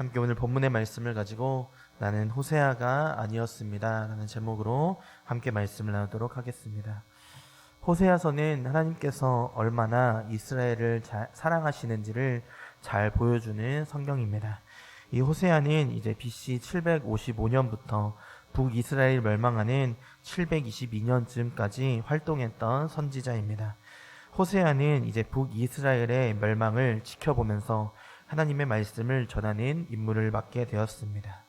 함께 오늘 본문의 말씀을 가지고 나는 호세아가 아니었습니다 라는 제목으로 함께 말씀을 나누도록 하겠습니다. 호세아서는 하나님께서 얼마나 이스라엘을 사랑하시는지를 잘 보여주는 성경입니다. 이 호세아는 이제 BC 755년부터 북이스라엘 멸망하는 722년쯤까지 활동했던 선지자입니다. 호세아는 이제 북이스라엘의 멸망을 지켜보면서 하나님의 말씀을 전하는 임무를 맡게 되었습니다.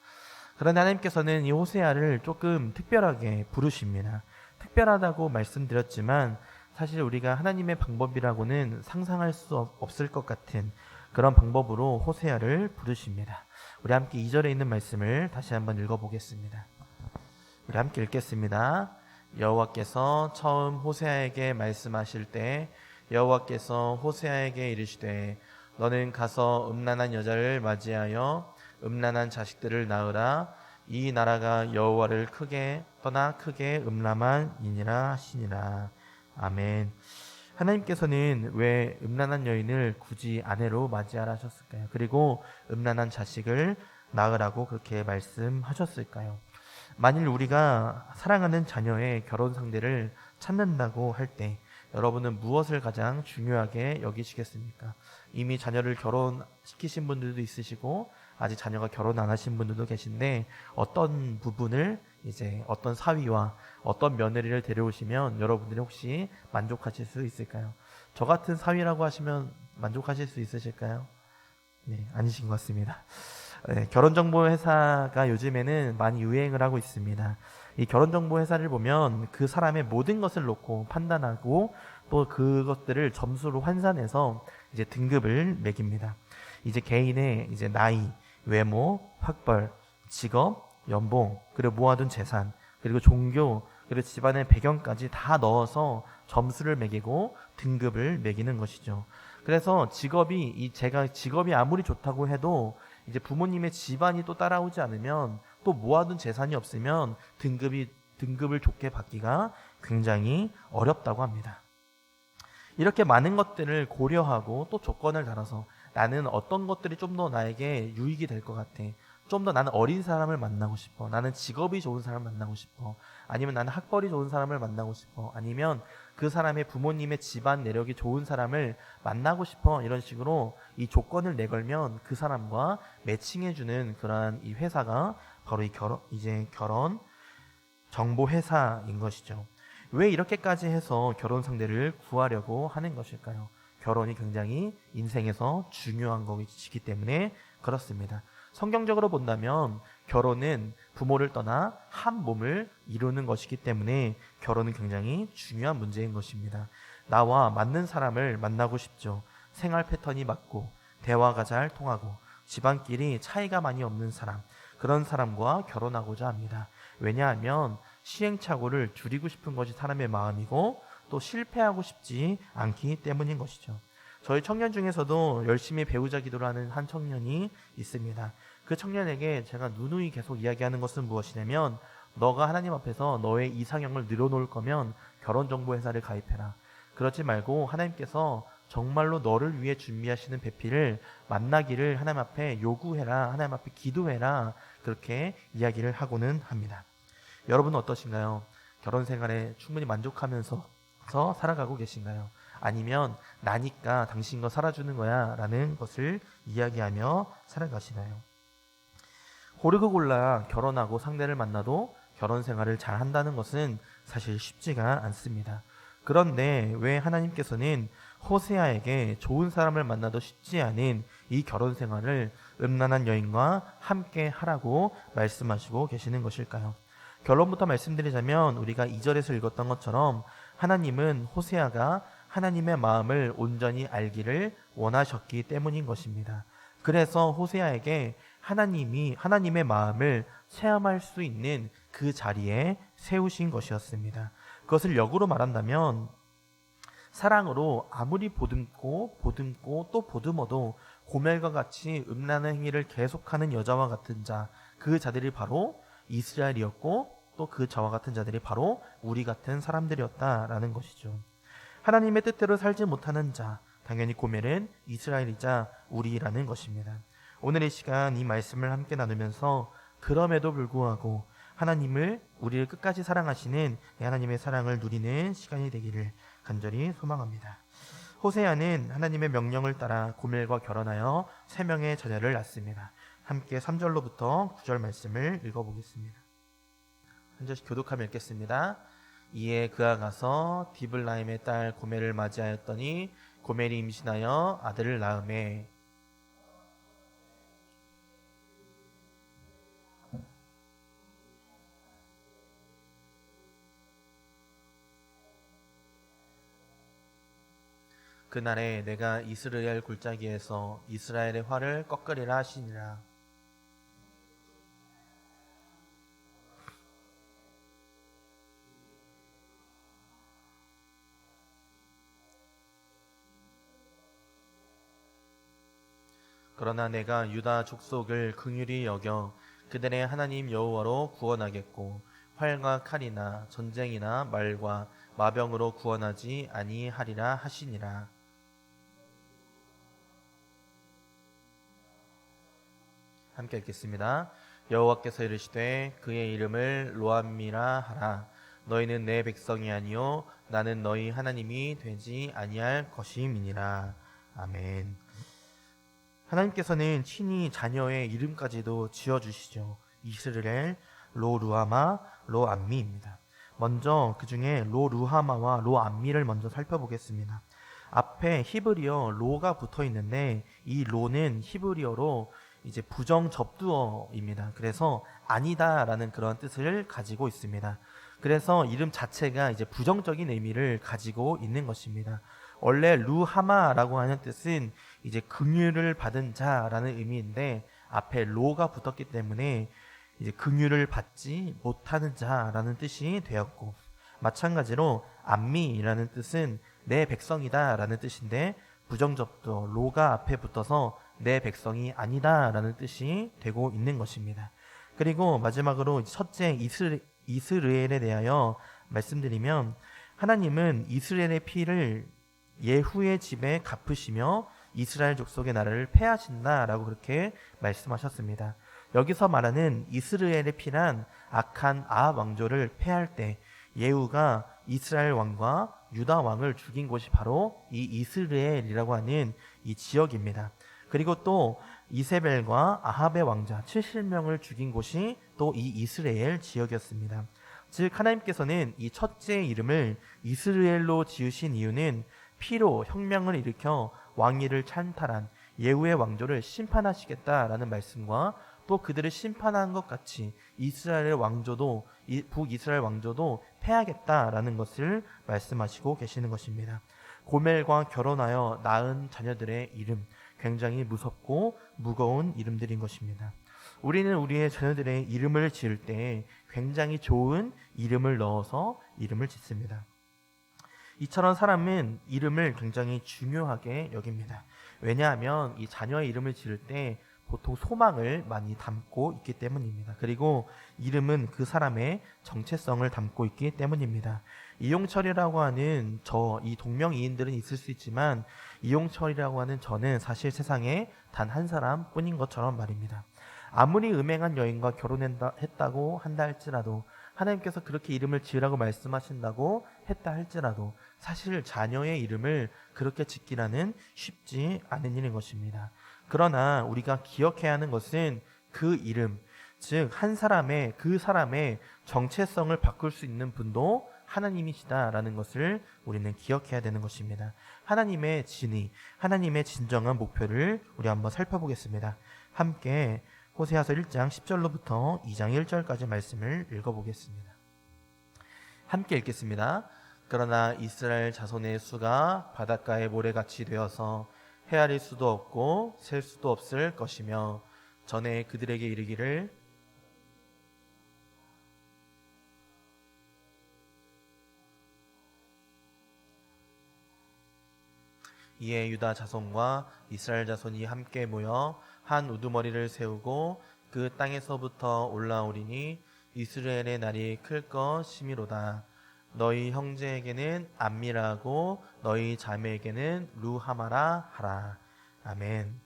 그런데 하나님께서는 이 호세아를 조금 특별하게 부르십니다. 특별하다고 말씀드렸지만 사실 우리가 하나님의 방법이라고는 상상할 수 없을 것 같은 그런 방법으로 호세아를 부르십니다. 우리 함께 2절에 있는 말씀을 다시 한번 읽어보겠습니다. 우리 함께 읽겠습니다. 여호와께서 처음 호세아에게 말씀하실 때 여호와께서 호세아에게 이르시되 너는 가서 음란한 여자를 맞이하여 음란한 자식들을 낳으라. 이 나라가 여호와를 떠나 크게 음란한이니라 하시니라. 아멘. 하나님께서는 왜 음란한 여인을 굳이 아내로 맞이하라 하셨을까요? 그리고 음란한 자식을 낳으라고 그렇게 말씀하셨을까요? 만일 우리가 사랑하는 자녀의 결혼 상대를 찾는다고 할 때 여러분은 무엇을 가장 중요하게 여기시겠습니까? 이미 자녀를 결혼시키신 분들도 있으시고 아직 자녀가 결혼 안 하신 분들도 계신데 어떤 부분을 이제 어떤 사위와 어떤 며느리를 데려오시면 여러분들이 혹시 만족하실 수 있을까요? 저 같은 사위라고 하시면 만족하실 수 있으실까요? 네, 아니신 것 같습니다. 네, 결혼정보회사가 요즘에는 많이 유행을 하고 있습니다. 이 결혼정보회사를 보면 그 사람의 모든 것을 놓고 판단하고 또 그것들을 점수로 환산해서 이제 등급을 매깁니다. 이제 개인의 이제 나이, 외모, 학벌, 직업, 연봉, 그리고 모아둔 재산, 그리고 종교, 그리고 집안의 배경까지 다 넣어서 점수를 매기고 등급을 매기는 것이죠. 그래서 제가 직업이 아무리 좋다고 해도 이제 부모님의 집안이 또 따라오지 않으면 또 모아둔 재산이 없으면 등급을 좋게 받기가 굉장히 어렵다고 합니다. 이렇게 많은 것들을 고려하고 또 조건을 달아서 나는 어떤 것들이 좀 더 나에게 유익이 될 것 같아. 좀 더 나는 어린 사람을 만나고 싶어. 나는 직업이 좋은 사람을 만나고 싶어. 아니면 나는 학벌이 좋은 사람을 만나고 싶어. 아니면 그 사람의 부모님의 집안 내력이 좋은 사람을 만나고 싶어. 이런 식으로 이 조건을 내걸면 그 사람과 매칭해주는 그러한 이 회사가 바로 결혼 정보 회사인 것이죠. 왜 이렇게까지 해서 결혼 상대를 구하려고 하는 것일까요? 결혼이 굉장히 인생에서 중요한 것이기 때문에 그렇습니다. 성경적으로 본다면 결혼은 부모를 떠나 한 몸을 이루는 것이기 때문에 결혼은 굉장히 중요한 문제인 것입니다. 나와 맞는 사람을 만나고 싶죠. 생활 패턴이 맞고 대화가 잘 통하고 집안끼리 차이가 많이 없는 사람, 그런 사람과 결혼하고자 합니다. 왜냐하면 시행착오를 줄이고 싶은 것이 사람의 마음이고 또 실패하고 싶지 않기 때문인 것이죠. 저희 청년 중에서도 열심히 배우자 기도를 하는 한 청년이 있습니다. 그 청년에게 제가 누누이 계속 이야기하는 것은 무엇이냐면 너가 하나님 앞에서 너의 이상형을 늘어놓을 거면 결혼정보회사를 가입해라. 그렇지 말고 하나님께서 정말로 너를 위해 준비하시는 배필을 만나기를 하나님 앞에 요구해라. 하나님 앞에 기도해라. 그렇게 이야기를 하고는 합니다. 여러분은 어떠신가요? 결혼 생활에 충분히 만족하면서 살아가고 계신가요? 아니면 나니까 당신과 살아주는 거야 라는 것을 이야기하며 살아가시나요? 고르고 골라 결혼하고 상대를 만나도 결혼 생활을 잘 한다는 것은 사실 쉽지가 않습니다. 그런데 왜 하나님께서는 호세아에게 좋은 사람을 만나도 쉽지 않은 이 결혼 생활을 음란한 여인과 함께 하라고 말씀하시고 계시는 것일까요? 결론부터 말씀드리자면 우리가 2절에서 읽었던 것처럼 하나님은 호세아가 하나님의 마음을 온전히 알기를 원하셨기 때문인 것입니다. 그래서 호세아에게 하나님의 마음을 체험할 수 있는 그 자리에 세우신 것이었습니다. 그것을 역으로 말한다면 사랑으로 아무리 보듬고 또 보듬어도 고멜과 같이 음란한 행위를 계속하는 여자와 같은 자, 그 자들이 바로 이스라엘이었고 또 그 저와 같은 자들이 바로 우리 같은 사람들이었다라는 것이죠. 하나님의 뜻대로 살지 못하는 자, 당연히 고멜은 이스라엘이자 우리라는 것입니다. 오늘 이 시간 이 말씀을 함께 나누면서 그럼에도 불구하고 우리를 끝까지 사랑하시는 하나님의 사랑을 누리는 시간이 되기를 간절히 소망합니다. 호세아는 하나님의 명령을 따라 고멜과 결혼하여 3명의 자녀를 낳습니다. 함께 3절로부터 9절 말씀을 읽어보겠습니다. 한 절씩 교독하며 읽겠습니다. 이에 그가 가서 디블라임의 딸 고멜을 맞이하였더니 고멜이 임신하여 아들을 낳으매 그날에 내가 이스라엘 골짜기에서 이스라엘의 화를 꺾으리라 하시니라. 그러나 내가 유다 족속을 긍휼히 여겨 그들의 하나님 여호와로 구원하겠고 활과 칼이나 전쟁이나 말과 마병으로 구원하지 아니하리라 하시니라. 함께 읽겠습니다. 여호와께서 이르시되 그의 이름을 로암미라 하라. 너희는 내 백성이 아니요 나는 너희 하나님이 되지 아니할 것임이니라. 아멘. 하나님께서는 친히 자녀의 이름까지도 지어주시죠. 이스라엘, 로루하마, 로암미입니다. 먼저 그 중에 로루하마와 로암미를 먼저 살펴보겠습니다. 앞에 히브리어 로가 붙어 있는데 이 로는 히브리어로 이제 부정 접두어입니다. 그래서 아니다라는 그런 뜻을 가지고 있습니다. 그래서 이름 자체가 이제 부정적인 의미를 가지고 있는 것입니다. 원래 루하마라고 하는 뜻은 이제 긍휼을 받은 자라는 의미인데 앞에 로가 붙었기 때문에 이제 긍휼을 받지 못하는 자라는 뜻이 되었고, 마찬가지로 암미라는 뜻은 내 백성이다라는 뜻인데 부정접두 로가 앞에 붙어서 내 백성이 아니다라는 뜻이 되고 있는 것입니다. 그리고 마지막으로 첫째 이스라엘에 대하여 말씀드리면, 하나님은 이스라엘의 피를 예후의 집에 갚으시며 이스라엘 족속의 나라를 패하신다라고 그렇게 말씀하셨습니다. 여기서 말하는 이스라엘의 피란 악한 아합 왕조를 패할 때 예후가 이스라엘 왕과 유다 왕을 죽인 곳이 바로 이 이스라엘이라고 하는 이 지역입니다. 그리고 또 이세벨과 아합의 왕자 70명을 죽인 곳이 또 이 이스라엘 지역이었습니다. 즉 하나님께서는 이 첫째 이름을 이스라엘로 지으신 이유는 피로 혁명을 일으켜 왕위를 찬탈한 예후의 왕조를 심판하시겠다라는 말씀과 또 그들을 심판한 것 같이 이스라엘 왕조도 북이스라엘 왕조도 패하겠다라는 것을 말씀하시고 계시는 것입니다. 고멜과 결혼하여 낳은 자녀들의 이름, 굉장히 무섭고 무거운 이름들인 것입니다. 우리는 우리의 자녀들의 이름을 지을 때 굉장히 좋은 이름을 넣어서 이름을 짓습니다. 이처럼 사람은 이름을 굉장히 중요하게 여깁니다. 왜냐하면 이 자녀의 이름을 지을 때 보통 소망을 많이 담고 있기 때문입니다. 그리고 이름은 그 사람의 정체성을 담고 있기 때문입니다. 이용철이라고 하는 이 동명이인들은 있을 수 있지만 이용철이라고 하는 저는 사실 세상에 단 한 사람 뿐인 것처럼 말입니다. 아무리 음행한 여인과 결혼했다고 한다 할지라도, 하나님께서 그렇게 이름을 지으라고 말씀하신다고 했다 할지라도 사실 자녀의 이름을 그렇게 짓기라는 쉽지 않은 일인 것입니다. 그러나 우리가 기억해야 하는 것은 그 이름, 즉 그 사람의 정체성을 바꿀 수 있는 분도 하나님이시다라는 것을 우리는 기억해야 되는 것입니다. 하나님의 진의, 하나님의 진정한 목표를 우리 한번 살펴보겠습니다. 함께 호세아서 1장 10절로부터 2장 1절까지 말씀을 읽어보겠습니다. 함께 읽겠습니다. 그러나 이스라엘 자손의 수가 바닷가의 모래같이 되어서 헤아릴 수도 없고 셀 수도 없을 것이며, 전에 그들에게 이르기를 이에 유다 자손과 이스라엘 자손이 함께 모여 한 우두머리를 세우고 그 땅에서부터 올라오리니 이스라엘의 날이 클 것이미로다. 너희 형제에게는 암미라고 너희 자매에게는 루하마라 하라. 아멘.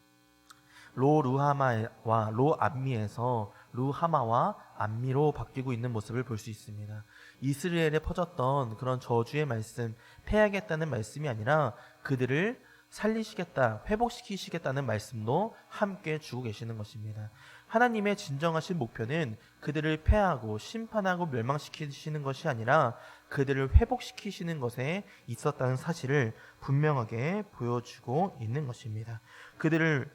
로루하마와 로암미에서 루하마와 암미로 바뀌고 있는 모습을 볼 수 있습니다. 이스라엘에 퍼졌던 그런 저주의 말씀, 패하겠다는 말씀이 아니라 그들을 살리시겠다, 회복시키시겠다는 말씀도 함께 주고 계시는 것입니다. 하나님의 진정하신 목표는 그들을 패하고 심판하고 멸망시키시는 것이 아니라 그들을 회복시키시는 것에 있었다는 사실을 분명하게 보여주고 있는 것입니다. 그들을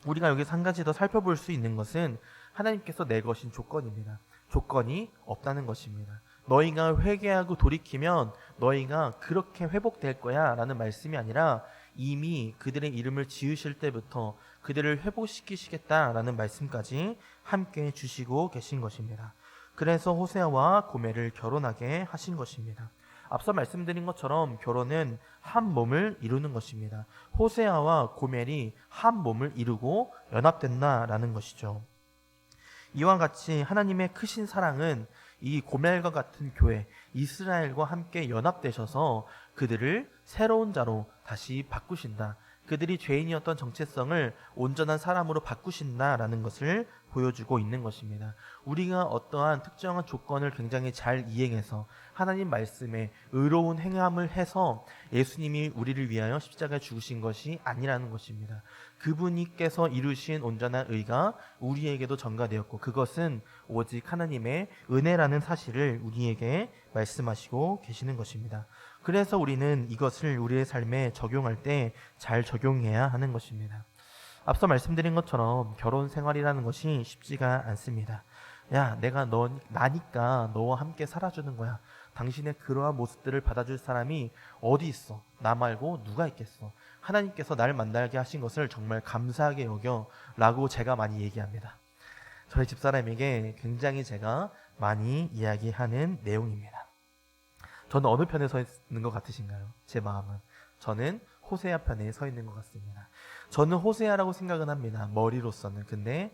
우리가 여기서 한 가지 더 살펴볼 수 있는 것은 하나님께서 내것인 조건입니다. 조건이 없다는 것입니다. 너희가 회개하고 돌이키면 너희가 그렇게 회복될 거야 라는 말씀이 아니라 이미 그들의 이름을 지으실 때부터 그들을 회복시키시겠다라는 말씀까지 함께 주시고 계신 것입니다. 그래서 호세아와 고멜을 결혼하게 하신 것입니다. 앞서 말씀드린 것처럼 결혼은 한 몸을 이루는 것입니다. 호세아와 고멜이 한 몸을 이루고 연합된다라는 것이죠. 이와 같이 하나님의 크신 사랑은 이 고멜과 같은 교회, 이스라엘과 함께 연합되셔서 그들을 새로운 자로 다시 바꾸신다. 그들이 죄인이었던 정체성을 온전한 사람으로 바꾸신다라는 것을 보여주고 있는 것입니다. 우리가 어떠한 특정한 조건을 굉장히 잘 이행해서 하나님 말씀에 의로운 행함을 해서 예수님이 우리를 위하여 십자가에 죽으신 것이 아니라는 것입니다. 그분께서 이루신 온전한 의가 우리에게도 전가되었고 그것은 오직 하나님의 은혜라는 사실을 우리에게 말씀하시고 계시는 것입니다. 그래서 우리는 이것을 우리의 삶에 적용할 때 잘 적용해야 하는 것입니다. 앞서 말씀드린 것처럼 결혼 생활이라는 것이 쉽지가 않습니다. 야, 내가 나니까 너와 함께 살아주는 거야. 당신의 그러한 모습들을 받아줄 사람이 어디 있어? 나 말고 누가 있겠어? 하나님께서 나를 만나게 하신 것을 정말 감사하게 여겨 라고 제가 많이 얘기합니다. 저희 집사람에게 굉장히 제가 많이 이야기하는 내용입니다. 저는 어느 편에 서 있는 것 같으신가요? 제 마음은. 저는 호세아 편에 서 있는 것 같습니다. 저는 호세아라고 생각은 합니다. 머리로서는. 근데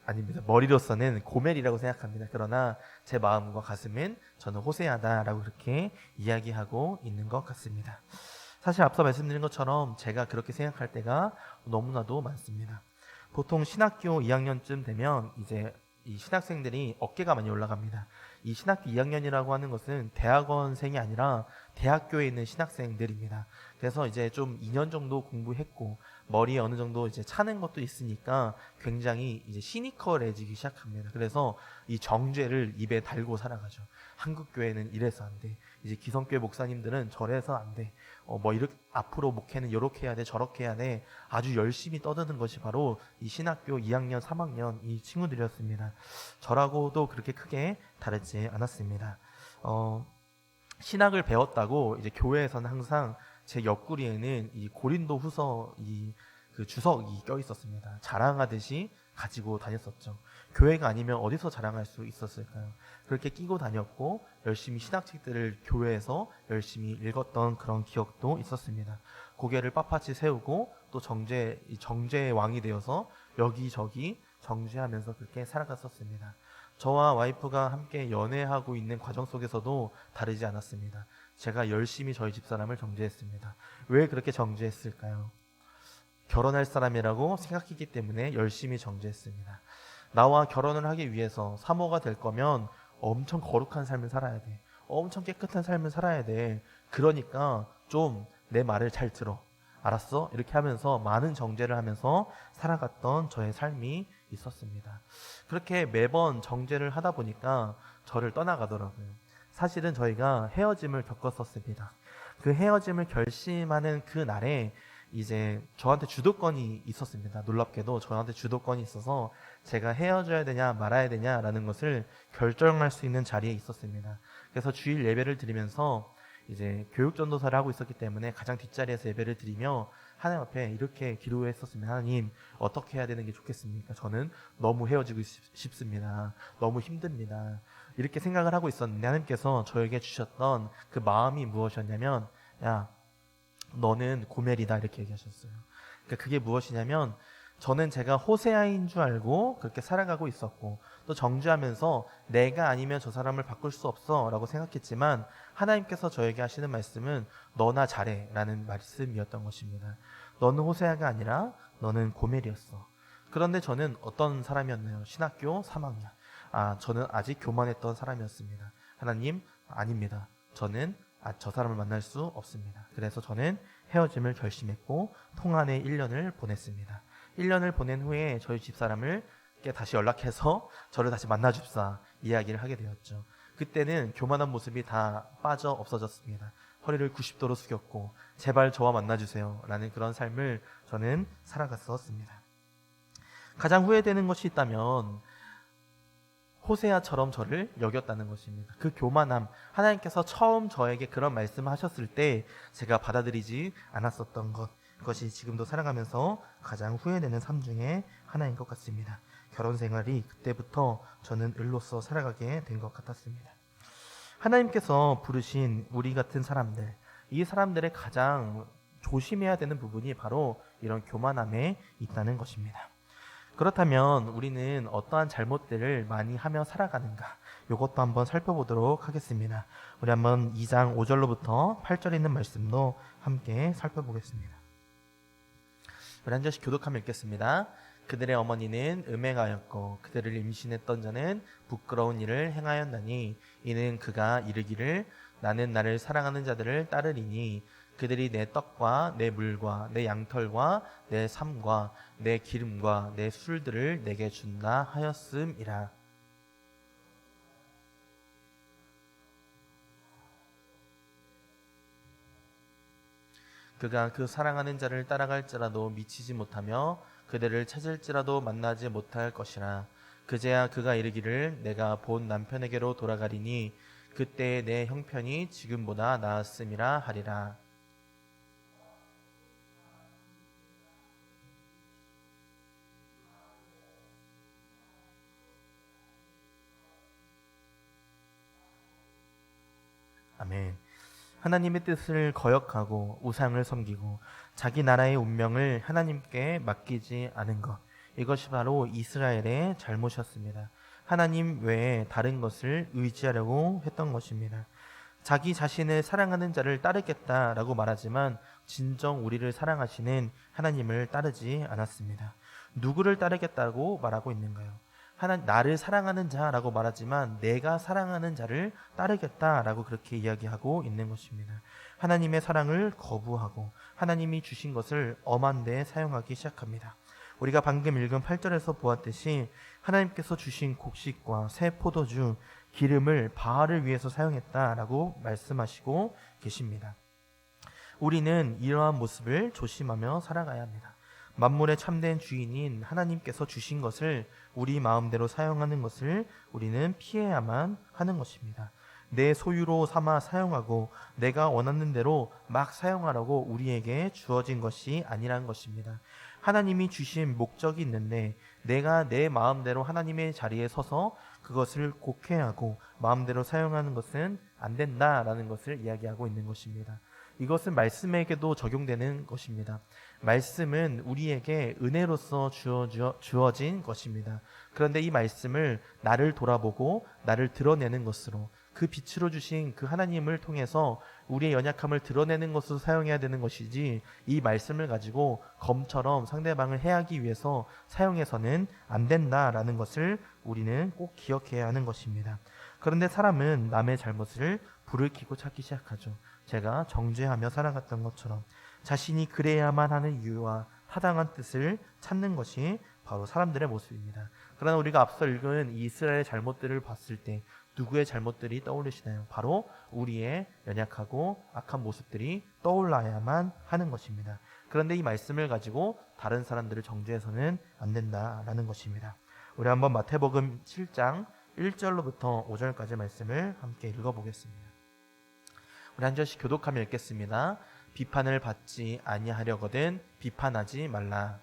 아닙니다. 머리로서는 고멜이라고 생각합니다. 그러나 제 마음과 가슴은 저는 호세아다라고 그렇게 이야기하고 있는 것 같습니다. 사실 앞서 말씀드린 것처럼 제가 그렇게 생각할 때가 너무나도 많습니다. 보통 신학교 2학년쯤 되면 이제 이 신학생들이 어깨가 많이 올라갑니다. 이 신학교 2학년이라고 하는 것은 대학원생이 아니라 대학교에 있는 신학생들입니다. 그래서 이제 좀 2년 정도 공부했고 머리에 어느 정도 이제 차는 것도 있으니까 굉장히 이제 시니컬해지기 시작합니다. 그래서 이 정죄를 입에 달고 살아가죠. 한국 교회는 이래서 안 돼. 이제 기성교회 목사님들은 저래서 안 돼. 뭐 이렇게 앞으로 목회는 이렇게 해야 돼, 저렇게 해야 돼. 아주 열심히 떠드는 것이 바로 이 신학교 2학년, 3학년 이 친구들이었습니다. 저라고도 그렇게 크게 다르지 않았습니다. 신학을 배웠다고 이제 교회에서는 항상 제 옆구리에는 이 고린도 후서 그 주석이 껴 있었습니다. 자랑하듯이 가지고 다녔었죠. 교회가 아니면 어디서 자랑할 수 있었을까요? 그렇게 끼고 다녔고 열심히 신학책들을 교회에서 열심히 읽었던 그런 기억도 있었습니다. 고개를 빳빳이 세우고 또 정죄의 왕이 되어서 여기저기 정죄하면서 그렇게 살아갔었습니다. 저와 와이프가 함께 연애하고 있는 과정 속에서도 다르지 않았습니다. 제가 열심히 저희 집사람을 정죄했습니다. 왜 그렇게 정죄했을까요? 결혼할 사람이라고 생각했기 때문에 열심히 정죄했습니다. 나와 결혼을 하기 위해서 사모가 될 거면 엄청 거룩한 삶을 살아야 돼. 엄청 깨끗한 삶을 살아야 돼. 그러니까 좀 내 말을 잘 들어. 알았어? 이렇게 하면서 많은 정죄를 하면서 살아갔던 저의 삶이 있었습니다. 그렇게 매번 정죄를 하다 보니까 저를 떠나가더라고요. 사실은 저희가 헤어짐을 겪었었습니다. 그 헤어짐을 결심하는 그 날에 이제 저한테 주도권이 있었습니다. 놀랍게도 저한테 주도권이 있어서 제가 헤어져야 되냐 말아야 되냐라는 것을 결정할 수 있는 자리에 있었습니다. 그래서 주일 예배를 드리면서 이제 교육전도사를 하고 있었기 때문에 가장 뒷자리에서 예배를 드리며 하나님 앞에 이렇게 기도했었습니다. 하나님, 어떻게 해야 되는 게 좋겠습니까? 저는 너무 헤어지고 싶습니다. 너무 힘듭니다. 이렇게 생각을 하고 있었는데 하나님께서 저에게 주셨던 그 마음이 무엇이었냐면, 야, 너는 고멜이다, 이렇게 얘기하셨어요. 그러니까 그게 무엇이냐면, 저는 제가 호세아인 줄 알고 그렇게 살아가고 있었고 또 정죄하면서 내가 아니면 저 사람을 바꿀 수 없어 라고 생각했지만 하나님께서 저에게 하시는 말씀은 너나 잘해 라는 말씀이었던 것입니다. 너는 호세아가 아니라 너는 고멜이었어. 그런데 저는 어떤 사람이었나요? 신학교 3학년. 저는 아직 교만했던 사람이었습니다. 하나님, 아닙니다. 저는 저 사람을 만날 수 없습니다. 그래서 저는 헤어짐을 결심했고 통안에 1년을 보냈습니다. 1년을 보낸 후에 저희 집사람을 다시 연락해서 저를 다시 만나줍사 이야기를 하게 되었죠. 그때는 교만한 모습이 다 빠져 없어졌습니다. 허리를 90도로 숙였고 제발 저와 만나주세요 라는 그런 삶을 저는 살아갔었습니다. 가장 후회되는 것이 있다면 호세아처럼 저를 여겼다는 것입니다. 그 교만함, 하나님께서 처음 저에게 그런 말씀을 하셨을 때 제가 받아들이지 않았었던 것, 그것이 지금도 살아가면서 가장 후회되는 삶 중에 하나인 것 같습니다. 결혼 생활이 그때부터 저는 을로서 살아가게 된 것 같았습니다. 하나님께서 부르신 우리 같은 사람들, 이 사람들의 가장 조심해야 되는 부분이 바로 이런 교만함에 있다는 것입니다. 그렇다면 우리는 어떠한 잘못들을 많이 하며 살아가는가? 이것도 한번 살펴보도록 하겠습니다. 우리 한번 2장 5절로부터 8절에 있는 말씀도 함께 살펴보겠습니다. 우리 한 절씩 교독하며 읽겠습니다. 그들의 어머니는 음행하였고 그들을 임신했던 자는 부끄러운 일을 행하였나니 이는 그가 이르기를 나는 나를 사랑하는 자들을 따르리니 그들이 내 떡과 내 물과 내 양털과 내 삶과 내 기름과 내 술들을 내게 준다 하였음이라. 그가 그 사랑하는 자를 따라갈지라도 미치지 못하며 그들을 찾을지라도 만나지 못할 것이라. 그제야 그가 이르기를 내가 본 남편에게로 돌아가리니 그때 내 형편이 지금보다 나았음이라 하리라. 아멘. 하나님의 뜻을 거역하고 우상을 섬기고 자기 나라의 운명을 하나님께 맡기지 않은 것, 이것이 바로 이스라엘의 잘못이었습니다. 하나님 외에 다른 것을 의지하려고 했던 것입니다. 자기 자신을 사랑하는 자를 따르겠다라고 말하지만 진정 우리를 사랑하시는 하나님을 따르지 않았습니다. 누구를 따르겠다고 말하고 있는가요? 나를 사랑하는 자라고 말하지만 내가 사랑하는 자를 따르겠다라고 그렇게 이야기하고 있는 것입니다. 하나님의 사랑을 거부하고 하나님이 주신 것을 엄한 데에 사용하기 시작합니다. 우리가 방금 읽은 8절에서 보았듯이 하나님께서 주신 곡식과 새 포도주, 기름을 바알을 위해서 사용했다라고 말씀하시고 계십니다. 우리는 이러한 모습을 조심하며 살아가야 합니다. 만물의 참된 주인인 하나님께서 주신 것을 우리 마음대로 사용하는 것을 우리는 피해야만 하는 것입니다. 내 소유로 삼아 사용하고 내가 원하는 대로 막 사용하라고 우리에게 주어진 것이 아니란 것입니다. 하나님이 주신 목적이 있는데 내가 내 마음대로 하나님의 자리에 서서 그것을 곡해하고 마음대로 사용하는 것은 안 된다라는 것을 이야기하고 있는 것입니다. 이것은 말씀에게도 적용되는 것입니다. 말씀은 우리에게 은혜로서 주어진 것입니다. 그런데 이 말씀을 나를 돌아보고 나를 드러내는 것으로 그 빛으로 주신 그 하나님을 통해서 우리의 연약함을 드러내는 것으로 사용해야 되는 것이지 이 말씀을 가지고 검처럼 상대방을 해하기 위해서 사용해서는 안 된다라는 것을 우리는 꼭 기억해야 하는 것입니다. 그런데 사람은 남의 잘못을 불을 켜고 찾기 시작하죠. 제가 정죄하며 살아갔던 것처럼 자신이 그래야만 하는 이유와 타당한 뜻을 찾는 것이 바로 사람들의 모습입니다. 그러나 우리가 앞서 읽은 이 이스라엘의 잘못들을 봤을 때 누구의 잘못들이 떠오르시나요? 바로 우리의 연약하고 악한 모습들이 떠올라야만 하는 것입니다. 그런데 이 말씀을 가지고 다른 사람들을 정죄해서는 안 된다라는 것입니다. 우리 한번 마태복음 7장 1절로부터 5절까지 말씀을 함께 읽어보겠습니다. 우리 한 절씩 교독하며 읽겠습니다. 비판을 받지 아니하려거든 비판하지 말라.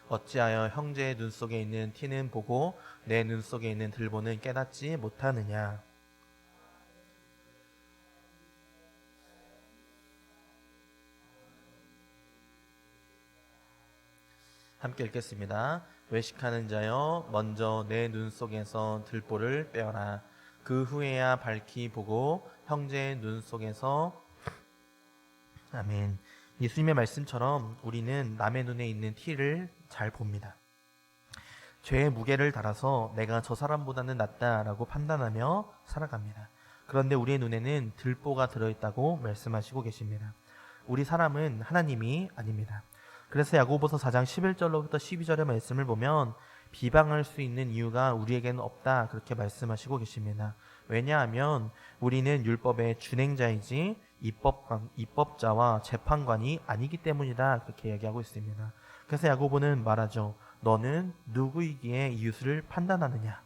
어찌하여 형제의 눈 속에 있는 티는 보고 내 눈 속에 있는 들보는 깨닫지 못하느냐. 함께 읽겠습니다. 외식하는 자여 먼저 내 눈 속에서 들보를 빼어라. 그 후에야 밝히 보고 형제의 눈 속에서. 아멘. 예수님의 말씀처럼 우리는 남의 눈에 있는 티를 잘 봅니다. 죄의 무게를 달아서 내가 저 사람보다는 낫다라고 판단하며 살아갑니다. 그런데 우리의 눈에는 들보가 들어있다고 말씀하시고 계십니다. 우리 사람은 하나님이 아닙니다. 그래서 야고보서 4장 11절로부터 12절의 말씀을 보면 비방할 수 있는 이유가 우리에게는 없다, 그렇게 말씀하시고 계십니다. 왜냐하면 우리는 율법의 준행자이지 입법자와 재판관이 아니기 때문이다, 그렇게 얘기하고 있습니다. 그래서 야고보는 말하죠. 너는 누구이기에 이웃을 판단하느냐.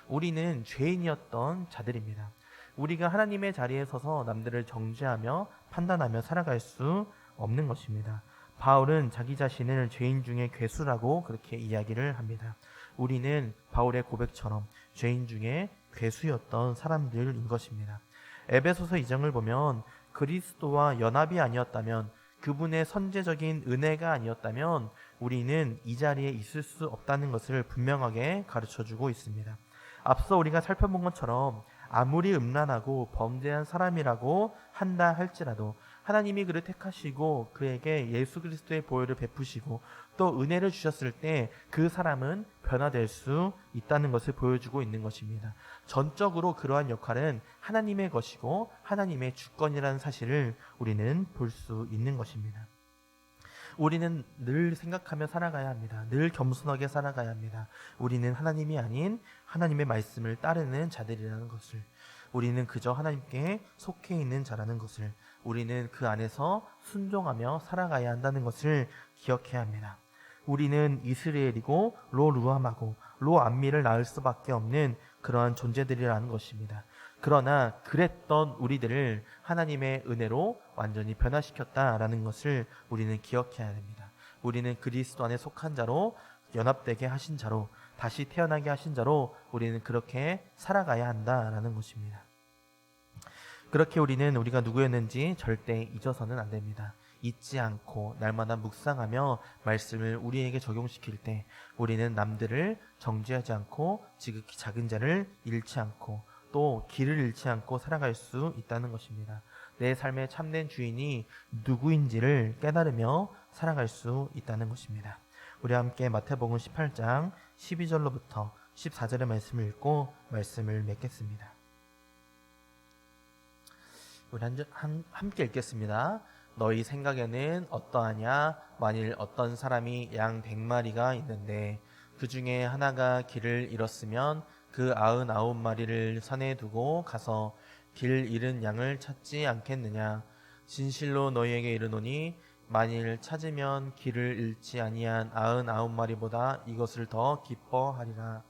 우리는 죄인이었던 자들입니다. 우리가 하나님의 자리에 서서 남들을 정죄하며 판단하며 살아갈 수 없는 것입니다. 바울은 자기 자신을 죄인 중에 괴수라고 그렇게 이야기를 합니다. 우리는 바울의 고백처럼 죄인 중에 괴수였던 사람들인 것입니다. 에베소서 2장을 보면 그리스도와 연합이 아니었다면, 그분의 선제적인 은혜가 아니었다면 우리는 이 자리에 있을 수 없다는 것을 분명하게 가르쳐주고 있습니다. 앞서 우리가 살펴본 것처럼 아무리 음란하고 범죄한 사람이라고 한다 할지라도 하나님이 그를 택하시고 그에게 예수 그리스도의 보혈을 베푸시고 또 은혜를 주셨을 때 그 사람은 변화될 수 있다는 것을 보여주고 있는 것입니다. 전적으로 그러한 역할은 하나님의 것이고 하나님의 주권이라는 사실을 우리는 볼 수 있는 것입니다. 우리는 늘 생각하며 살아가야 합니다. 늘 겸손하게 살아가야 합니다. 우리는 하나님이 아닌 하나님의 말씀을 따르는 자들이라는 것을, 우리는 그저 하나님께 속해 있는 자라는 것을, 우리는 그 안에서 순종하며 살아가야 한다는 것을 기억해야 합니다. 우리는 이스라엘이고 로-루함하고 로-암미를 낳을 수밖에 없는 그러한 존재들이라는 것입니다. 그러나 그랬던 우리들을 하나님의 은혜로 완전히 변화시켰다라는 것을 우리는 기억해야 됩니다. 우리는 그리스도 안에 속한 자로, 연합되게 하신 자로, 다시 태어나게 하신 자로 우리는 그렇게 살아가야 한다라는 것입니다. 그렇게 우리는 우리가 누구였는지 절대 잊어서는 안 됩니다. 잊지 않고 날마다 묵상하며 말씀을 우리에게 적용시킬 때 우리는 남들을 정죄하지 않고 지극히 작은 자를 잃지 않고 또 길을 잃지 않고 살아갈 수 있다는 것입니다. 내 삶의 참된 주인이 누구인지를 깨달으며 살아갈 수 있다는 것입니다. 우리 함께 마태복음 18장 12절로부터 14절의 말씀을 읽고 말씀을 맺겠습니다. 우리 함께 읽겠습니다. 너희 생각에는 어떠하냐? 만일 어떤 사람이 양 100마리가 있는데 그 중에 하나가 길을 잃었으면 그 99마리를 산에 두고 가서 길 잃은 양을 찾지 않겠느냐? 진실로 너희에게 이르노니 만일 찾으면 길을 잃지 아니한 99마리보다 이것을 더 기뻐하리라.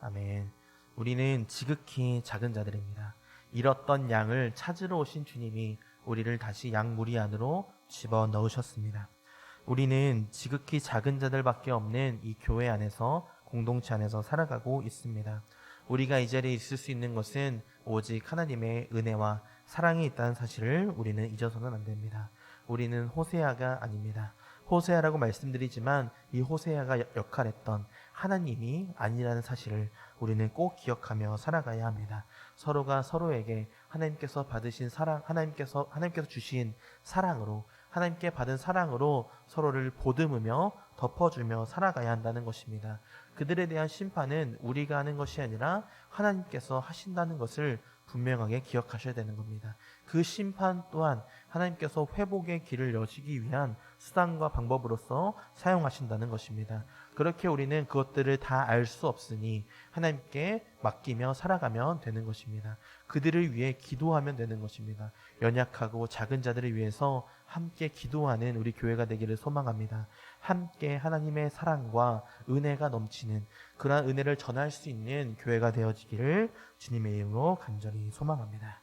아멘. 우리는 지극히 작은 자들입니다. 잃었던 양을 찾으러 오신 주님이 우리를 다시 양 무리 안으로 집어넣으셨습니다. 우리는 지극히 작은 자들밖에 없는 이 교회 안에서, 공동체 안에서 살아가고 있습니다. 우리가 이 자리에 있을 수 있는 것은 오직 하나님의 은혜와 사랑이 있다는 사실을 우리는 잊어서는 안 됩니다. 우리는 호세아가 아닙니다. 호세아라고 말씀드리지만 이 호세아가 역할했던 하나님이 아니라는 사실을 우리는 꼭 기억하며 살아가야 합니다. 서로가 서로에게 하나님께서 받으신 사랑, 하나님께서 주신 사랑으로, 하나님께 받은 사랑으로 서로를 보듬으며 덮어주며 살아가야 한다는 것입니다. 그들에 대한 심판은 우리가 하는 것이 아니라 하나님께서 하신다는 것을 분명하게 기억하셔야 되는 겁니다. 그 심판 또한 하나님께서 회복의 길을 여시기 위한 수단과 방법으로서 사용하신다는 것입니다. 그렇게 우리는 그것들을 다 알 수 없으니 하나님께 맡기며 살아가면 되는 것입니다. 그들을 위해 기도하면 되는 것입니다. 연약하고 작은 자들을 위해서 함께 기도하는 우리 교회가 되기를 소망합니다. 함께 하나님의 사랑과 은혜가 넘치는 그러한 은혜를 전할 수 있는 교회가 되어지기를 주님의 이름으로 간절히 소망합니다.